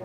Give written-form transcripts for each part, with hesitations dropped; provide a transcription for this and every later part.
Hi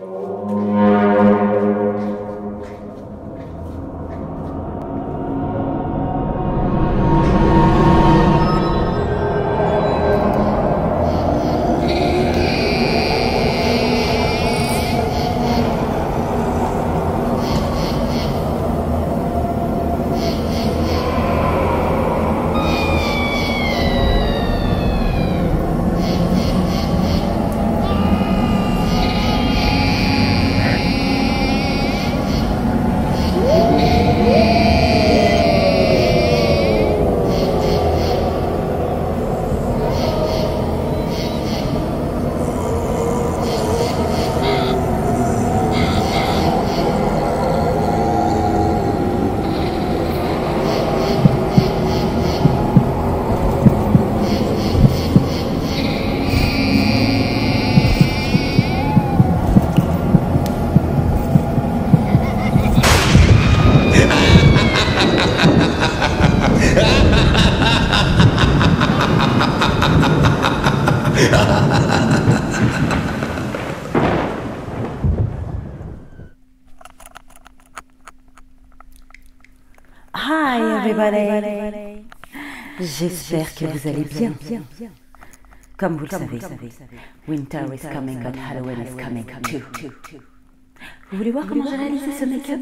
everybody. J'espère que vous allez bien. Comme vous le savez, winter is coming but Halloween is coming too. Vous voulez voir comment j'ai réalisé ce make-up?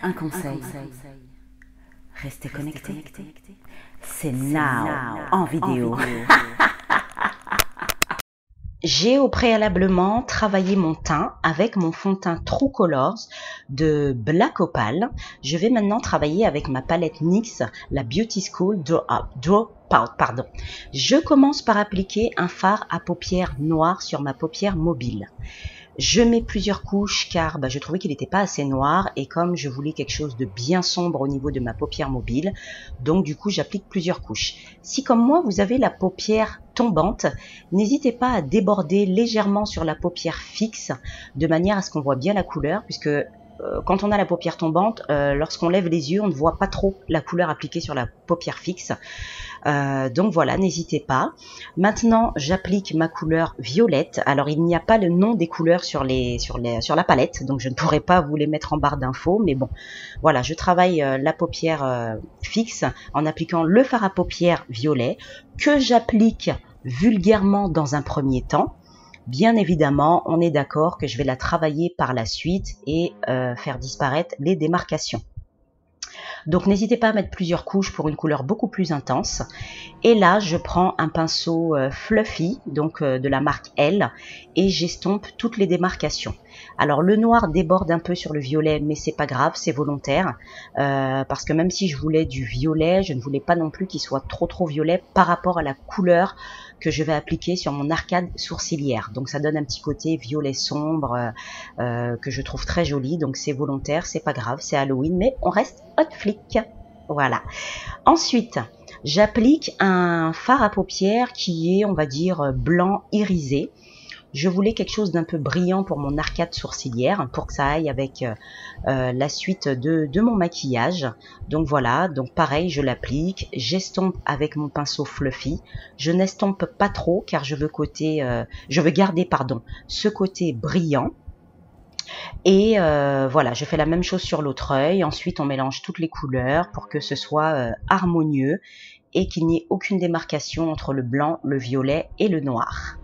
Un conseil, restez connectés. C'est now en vidéo. J'ai au préalablement travaillé mon teint avec mon fond de teint True Colors de Black Opal. Je vais maintenant travailler avec ma palette NYX, la Beauty School Dropout. Je commence par appliquer un fard à paupières noir sur ma paupière mobile. Je mets plusieurs couches car je trouvais qu'il n'était pas assez noir et comme je voulais quelque chose de bien sombre au niveau de ma paupière mobile, donc du coup j'applique plusieurs couches. Si comme moi vous avez la paupière tombante, n'hésitez pas à déborder légèrement sur la paupière fixe de manière à ce qu'on voit bien la couleur puisque quand on a la paupière tombante, lorsqu'on lève les yeux, on ne voit pas trop la couleur appliquée sur la paupière fixe. Donc voilà, n'hésitez pas. Maintenant, j'applique ma couleur violette. Alors, il n'y a pas le nom des couleurs sur la palette, donc je ne pourrai pas vous les mettre en barre d'infos. Mais bon, voilà, je travaille la paupière fixe en appliquant le fard à paupières violet que j'applique vulgairement dans un premier temps. Bien évidemment, on est d'accord que je vais la travailler par la suite et faire disparaître les démarcations. Donc n'hésitez pas à mettre plusieurs couches pour une couleur beaucoup plus intense. Et là, je prends un pinceau fluffy, donc de la marque L, et j'estompe toutes les démarcations. Alors le noir déborde un peu sur le violet, mais c'est pas grave, c'est volontaire, parce que même si je voulais du violet, je ne voulais pas non plus qu'il soit trop violet par rapport à la couleur que je vais appliquer sur mon arcade sourcilière. Donc ça donne un petit côté violet sombre que je trouve très joli. Donc c'est volontaire, c'est pas grave, c'est Halloween, mais on reste hot flick. Voilà. Ensuite, j'applique un fard à paupières qui est, on va dire, blanc irisé. Je voulais quelque chose d'un peu brillant pour mon arcade sourcilière, pour que ça aille avec la suite de mon maquillage. Donc voilà, donc pareil, je l'applique, j'estompe avec mon pinceau fluffy. Je n'estompe pas trop car je veux garder ce côté brillant. Et voilà, je fais la même chose sur l'autre œil. Ensuite, on mélange toutes les couleurs pour que ce soit harmonieux et qu'il n'y ait aucune démarcation entre le blanc, le violet et le noir.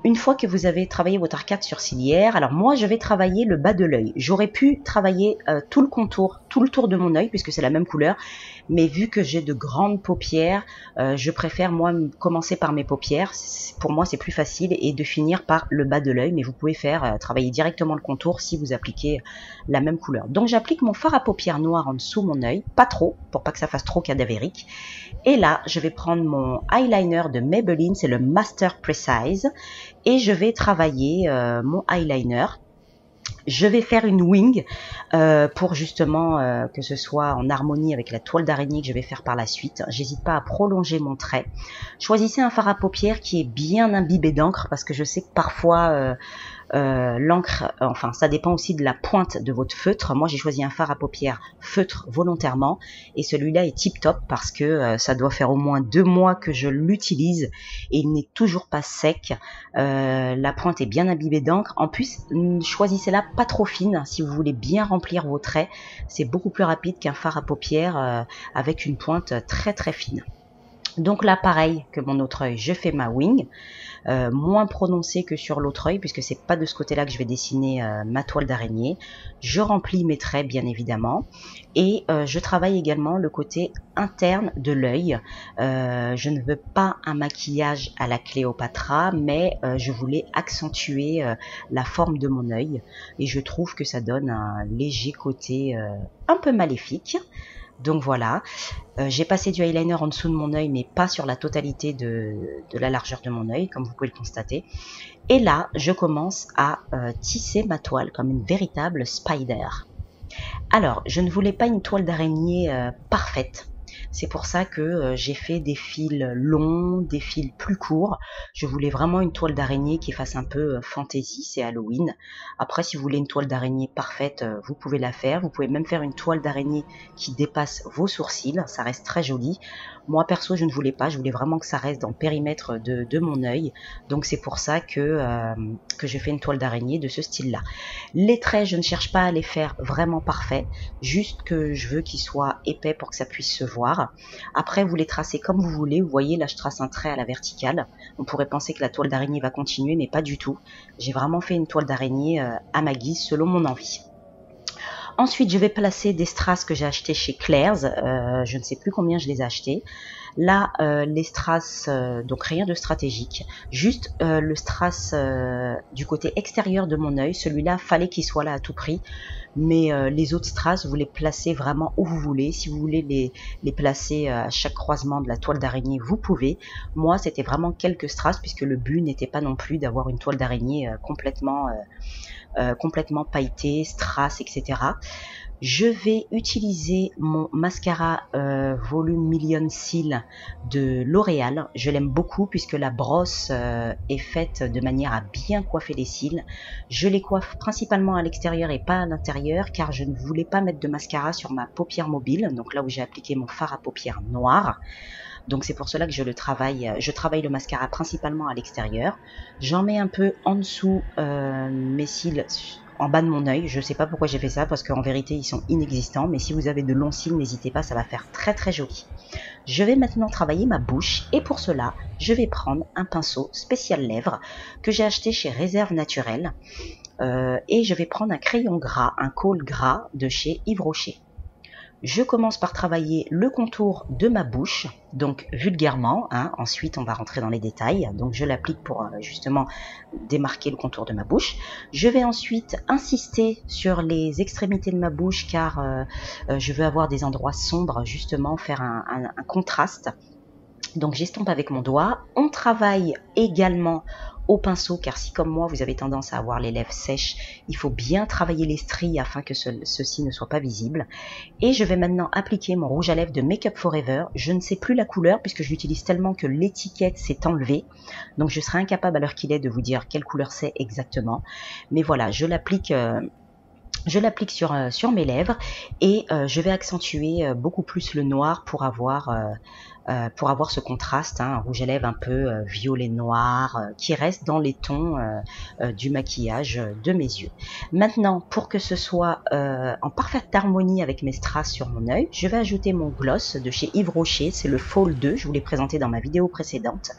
Une fois que vous avez travaillé votre arcade sourcilière, alors moi je vais travailler le bas de l'œil. J'aurais pu travailler tout le contour, tout le tour de mon œil puisque c'est la même couleur, mais vu que j'ai de grandes paupières, je préfère moi commencer par mes paupières. Pour moi c'est plus facile et de finir par le bas de l'œil, mais vous pouvez faire travailler directement le contour si vous appliquez la même couleur. Donc j'applique mon fard à paupières noir en dessous mon œil, pas trop, pour pas que ça fasse trop cadavérique. Et là je vais prendre mon eyeliner de Maybelline, c'est le Master Precise. Et je vais travailler mon eyeliner. Je vais faire une wing pour justement que ce soit en harmonie avec la toile d'araignée que je vais faire par la suite. J'hésite pas à prolonger mon trait. Choisissez un fard à paupières qui est bien imbibé d'encre parce que je sais que parfois L'encre, enfin ça dépend aussi de la pointe de votre feutre. Moi j'ai choisi un fard à paupières feutre volontairement et celui-là est tip top parce que ça doit faire au moins 2 mois que je l'utilise et il n'est toujours pas sec. La pointe est bien imbibée d'encre. En plus, choisissez-la pas trop fine si vous voulez bien remplir vos traits. C'est beaucoup plus rapide qu'un fard à paupières avec une pointe très très fine. Donc là, pareil que mon autre œil, je fais ma wing, moins prononcée que sur l'autre œil, puisque c'est pas de ce côté-là que je vais dessiner ma toile d'araignée. Je remplis mes traits, bien évidemment, et je travaille également le côté interne de l'œil. Je ne veux pas un maquillage à la Cléopâtra, mais je voulais accentuer la forme de mon œil, et je trouve que ça donne un léger côté un peu maléfique. Donc voilà, j'ai passé du eyeliner en dessous de mon œil, mais pas sur la totalité de la largeur de mon œil, comme vous pouvez le constater. Et là, je commence à tisser ma toile comme une véritable spider. Alors, je ne voulais pas une toile d'araignée parfaite. C'est pour ça que j'ai fait des fils longs, des fils plus courts. Je voulais vraiment une toile d'araignée qui fasse un peu fantasy, c'est Halloween. Après, si vous voulez une toile d'araignée parfaite, vous pouvez la faire. Vous pouvez même faire une toile d'araignée qui dépasse vos sourcils, ça reste très joli. Moi, perso, je ne voulais pas, je voulais vraiment que ça reste dans le périmètre de mon œil. Donc c'est pour ça que je fais une toile d'araignée de ce style-là. Les traits, je ne cherche pas à les faire vraiment parfaits, juste que je veux qu'ils soient épais pour que ça puisse se voir. Après, vous les tracez comme vous voulez. Vous voyez, là, je trace un trait à la verticale. On pourrait penser que la toile d'araignée va continuer, mais pas du tout. J'ai vraiment fait une toile d'araignée à ma guise, selon mon envie. Ensuite, je vais placer des strass que j'ai achetés chez Claire's. Je ne sais plus combien je les ai achetés. Là, les strass, donc rien de stratégique. Juste le strass du côté extérieur de mon œil. Celui-là, fallait qu'il soit là à tout prix. Mais les autres strass, vous les placez vraiment où vous voulez. Si vous voulez les placer à chaque croisement de la toile d'araignée, vous pouvez. Moi, c'était vraiment quelques strass, puisque le but n'était pas non plus d'avoir une toile d'araignée complètement pailleté, strass, etc. Je vais utiliser mon mascara volume Million Seal de L'Oréal. Je l'aime beaucoup puisque la brosse est faite de manière à bien coiffer les cils. Je les coiffe principalement à l'extérieur et pas à l'intérieur car je ne voulais pas mettre de mascara sur ma paupière mobile, donc là où j'ai appliqué mon fard à paupières noir. Donc c'est pour cela que je travaille le mascara principalement à l'extérieur. J'en mets un peu en dessous mes cils, en bas de mon œil. Je ne sais pas pourquoi j'ai fait ça, parce qu'en vérité ils sont inexistants, mais si vous avez de longs cils, n'hésitez pas, ça va faire très très joli. Je vais maintenant travailler ma bouche, et pour cela, je vais prendre un pinceau spécial lèvres que j'ai acheté chez Réserve Naturelle, et je vais prendre un crayon gras, un col gras de chez Yves Rocher. Je commence par travailler le contour de ma bouche, donc vulgairement, hein. Ensuite on va rentrer dans les détails, donc je l'applique pour justement démarquer le contour de ma bouche. Je vais ensuite insister sur les extrémités de ma bouche car je veux avoir des endroits sombres, justement faire un contraste. Donc j'estompe avec mon doigt. On travaille également au pinceau, car si comme moi vous avez tendance à avoir les lèvres sèches, il faut bien travailler les stries afin que ceci ne soit pas visible. Et je vais maintenant appliquer mon rouge à lèvres de Make Up For Ever. Je ne sais plus la couleur puisque je l'utilise tellement que l'étiquette s'est enlevée, donc je serai incapable à l'heure qu'il est de vous dire quelle couleur c'est exactement. Mais voilà, je l'applique sur mes lèvres et je vais accentuer beaucoup plus le noir pour avoir ce contraste, hein, un rouge à lèvres un peu violet noir qui reste dans les tons du maquillage de mes yeux. Maintenant, pour que ce soit en parfaite harmonie avec mes strass sur mon œil, je vais ajouter mon gloss de chez Yves Rocher, c'est le Fall 2, je vous l'ai présenté dans ma vidéo précédente.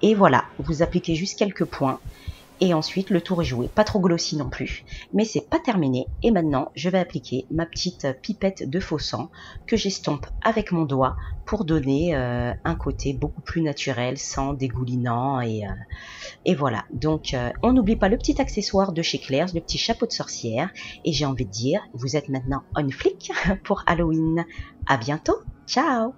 Et voilà, vous appliquez juste quelques points. Et ensuite, le tour est joué. Pas trop glossy non plus. Mais c'est pas terminé. Et maintenant, je vais appliquer ma petite pipette de faux sang que j'estompe avec mon doigt pour donner un côté beaucoup plus naturel, sans dégoulinant. Et voilà. Donc, on n'oublie pas le petit accessoire de chez Claire's, le petit chapeau de sorcière. Et j'ai envie de dire, vous êtes maintenant on flic pour Halloween. À bientôt. Ciao!